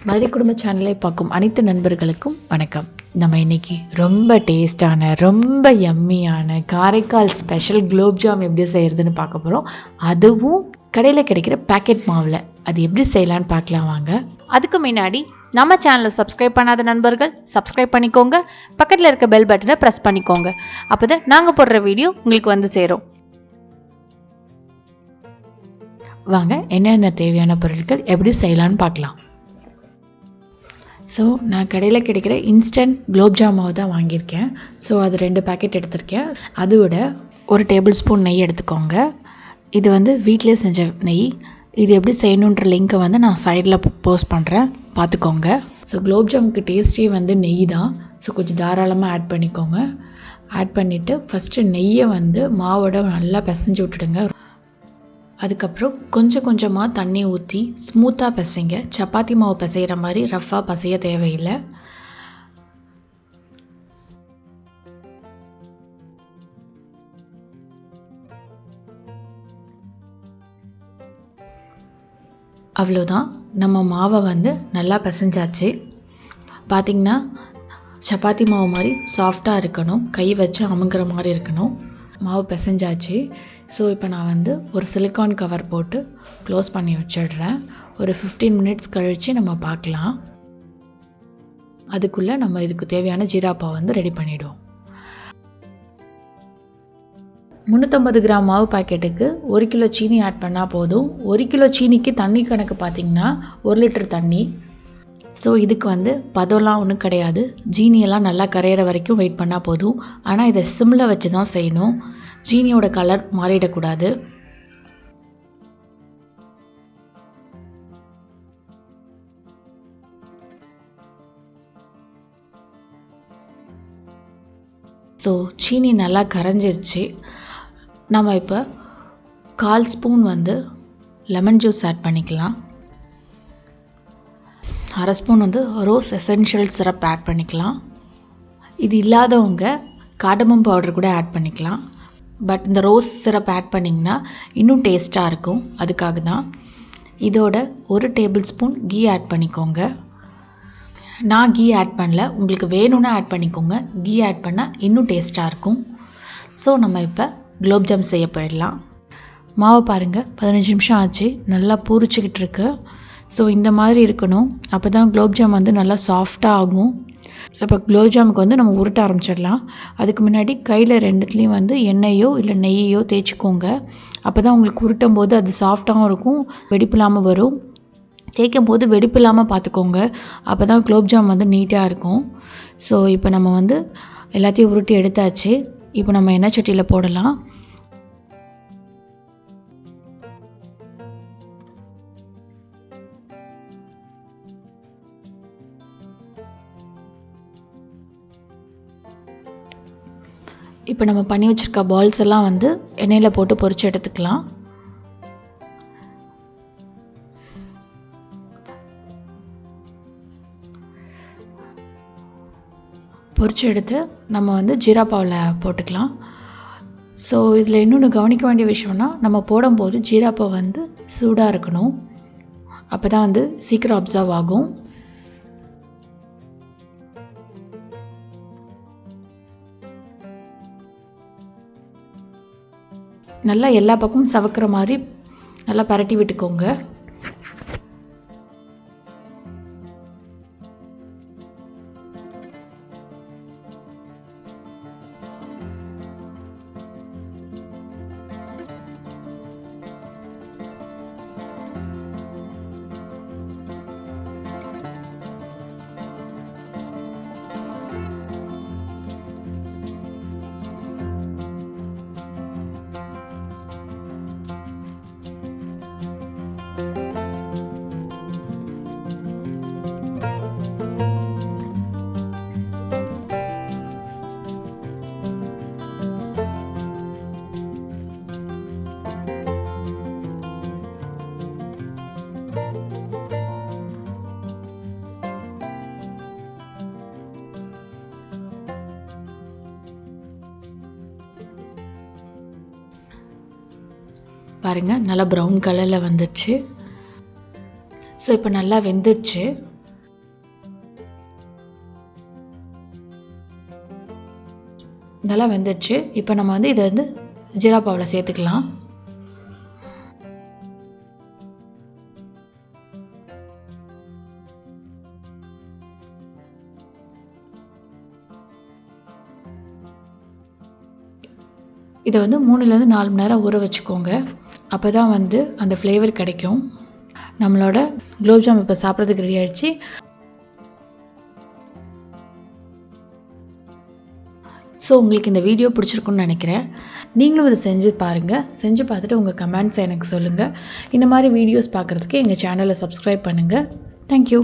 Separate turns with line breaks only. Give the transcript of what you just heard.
மதுரை குடும்ப சேனலை பார்க்கும் அனைத்து நண்பர்களுக்கும் வணக்கம். நம்ம இன்னைக்கு ரொம்ப டேஸ்டான ரொம்ப யம்மியான காரைக்கால் ஸ்பெஷல் குலோப் ஜாம் எப்படி செய்கிறதுன்னு பார்க்க போகிறோம். அதுவும் கடையில் கிடைக்கிற பேக்கெட் மாவில் அது எப்படி செய்யலான்னு பார்க்கலாம் வாங்க. அதுக்கு முன்னாடி நம்ம சேனலை சப்ஸ்கிரைப் பண்ணாத நண்பர்கள் சப்ஸ்கிரைப் பண்ணிக்கோங்க. பக்கத்தில் இருக்க பெல் பட்டனை ப்ரெஸ் பண்ணிக்கோங்க. அப்போ தான் நாங்கள் போடுற வீடியோ உங்களுக்கு வந்து சேரும். வாங்க என்னென்ன தேவையான பொருட்கள் எப்படி செய்யலான்னு பார்க்கலாம். ஸோ நான் கடையில் கிடைக்கிற இன்ஸ்டன்ட் குலோப் ஜாம் மாவு தான் வாங்கியிருக்கேன். ஸோ அது 2 பேக்கெட் எடுத்திருக்கேன். அதோட 1 டேபிள் ஸ்பூன் நெய் எடுத்துக்கோங்க. இது வீட்டிலே செஞ்ச நெய். இது எப்படி செய்யணுன்ற லிங்க்கை நான் சைடில் போஸ்ட் பண்ணுறேன், பார்த்துக்கோங்க. ஸோ குலோப் ஜாமுக்கு டேஸ்ட்டே நெய் தான். ஸோ கொஞ்சம் தாராளமாக ஆட் பண்ணிக்கோங்க. ஆட் பண்ணிவிட்டு ஃபஸ்ட்டு நெய்யை மாவோட நல்லா பிசைஞ்சு விட்டுடுங்க. அதுக்கப்புறம் கொஞ்சம் கொஞ்சமாக தண்ணி ஊற்றி ஸ்மூத்தாக பிசைங்க. சப்பாத்தி மாவு பிசைகிற மாதிரி ரஃப்பாக பிசைய தேவையில்லை. அவ்வளோதான், நம்ம மாவை நல்லா பிசைஞ்சாச்சு. பார்த்திங்கன்னா சப்பாத்தி மாவு மாதிரி சாஃப்டாக இருக்கணும், கை வச்சு அமுங்குற மாதிரி இருக்கணும். மாவு பிசைஞ்சாச்சு. ஸோ இப்போ நான் ஒரு சிலிக்கான் கவர் போட்டு க்ளோஸ் பண்ணி வச்சிடுறேன். ஒரு 15 மினிட்ஸ் கழித்து நம்ம பார்க்கலாம். அதுக்குள்ளே நம்ம இதுக்கு தேவையான ஜீராப்பாவை ரெடி பண்ணிவிடுவோம். 350 கிராம் மாவு பாக்கெட்டுக்கு 1 கிலோ சீனி ஆட் பண்ணால் போதும். 1 கிலோ சீனிக்கு தண்ணி கணக்கு பார்த்திங்கன்னா 1 லிட்டர் தண்ணி. ஸோ இதுக்கு பதம்லாம் ஒன்றும் கிடையாது. ஜீனியெல்லாம் நல்லா கரையிற வரைக்கும் வெயிட் பண்ணால் போதும். ஆனால் இதை சிம்மில் வச்சு தான் செய்யணும். ஜீனியோட கலர் மாறிடக்கூடாது. ஸோ சீனி நல்லா கரைஞ்சிருச்சு. நம்ம இப்போ 1/4 ஸ்பூன் லெமன் ஜூஸ் ஆட் பண்ணிக்கலாம். 1/2 spoon rose essential syrup add பண்ணிக்கலாம். இது இல்லாதவங்க கார்டமம் பவுடர் கூட ஆட் பண்ணிக்கலாம். பட் இந்த ரோஸ் சிரப் ஆட் பண்ணிங்கன்னா இன்னும் டேஸ்ட்டாக இருக்கும், அதுக்காக தான். இதோட 1 டேபிள் ஸ்பூன் கீ ஆட் பண்ணிக்கோங்க. நான் கீ ஆட் பண்ணல, உங்களுக்கு வேணும்னா ஆட் பண்ணிக்கோங்க. கீ ஆட் பண்ணால் இன்னும் டேஸ்ட்டாக இருக்கும். ஸோ நம்ம இப்போ குலோப் ஜாம் செய்ய போயிடலாம். மாவை பாருங்கள், 15 நிமிஷம் ஆச்சு, நல்லா பூரிச்சிக்கிட்டு இருக்கு. ஸோ இந்த மாதிரி இருக்கணும், அப்போ தான் குலோப் ஜாம் நல்லா சாஃப்டாக ஆகும். ஸோ இப்போ குலோப் ஜாமுக்கு நம்ம உருட்ட ஆரம்பிச்சிடலாம். அதுக்கு முன்னாடி கையில் 2த்துலேயும் எண்ணெயோ இல்லை நெய்யோ தேய்ச்சிக்கோங்க. அப்போ தான் உங்களுக்கு உருட்டும் போது அது சாஃப்டாகவும் இருக்கும், வெடிப்பு இல்லாமல் வரும். தேய்க்கும் போது வெடிப்பு இல்லாமல் பார்த்துக்கோங்க, அப்போ தான் குலோப் ஜாம் நீட்டாக இருக்கும். ஸோ இப்போ நம்ம எல்லாத்தையும் உருட்டி எடுத்தாச்சு. இப்போ நம்ம எண்ணெய் சட்டியில் போடலாம். இப்போ நம்ம பண்ணி வச்சுருக்க பால்ஸ் எல்லாம் எண்ணெயில் போட்டு பொரிச்சு எடுத்துக்கலாம். பொரிச்சு எடுத்து நம்ம ஜீராப்பாவில் போட்டுக்கலாம். ஸோ இதில் இன்னொன்று கவனிக்க வேண்டிய விஷயம்னா, நம்ம போடும்போது ஜீராப்பா சூடாக இருக்கணும், அப்போ தான் சீக்கிரம் அப்சர்வ் ஆகும். நல்லா எல்லா பக்கமும் சவக்கிற மாதிரி நல்லா பரட்டி விட்டுக்கோங்க. பாருங்கள், நல்லா ப்ரௌன் கலரில் வந்துடுச்சு. ஸோ இப்போ நல்லா வெந்துடுச்சு. நல்லா வெந்துடுச்சு. இப்போ நம்ம வந்து இதை வந்து ஜீரா பாவில் சேர்த்துக்கலாம். இதை வந்து 3லேருந்து 4 மணி நேரம் ஊற வச்சுக்கோங்க. அப்போ தான் வந்து அந்த ஃப்ளேவர் கிடைக்கும். நம்மளோட குலோப் ஜாமுன் இப்போ சாப்பிட்றதுக்கு ரெடி ஆயிடுச்சு. ஸோ உங்களுக்கு இந்த வீடியோ பிடிச்சிருக்குன்னு நினைக்கிறேன். நீங்களும் இதை செஞ்சு பாருங்கள். செஞ்சு பார்த்துட்டு உங்கள் கமெண்ட்ஸை எனக்கு சொல்லுங்கள். இந்த மாதிரி வீடியோஸ் பார்க்குறதுக்கு எங்கள் சேனலை சப்ஸ்கிரைப் பண்ணுங்கள். தேங்க்யூ.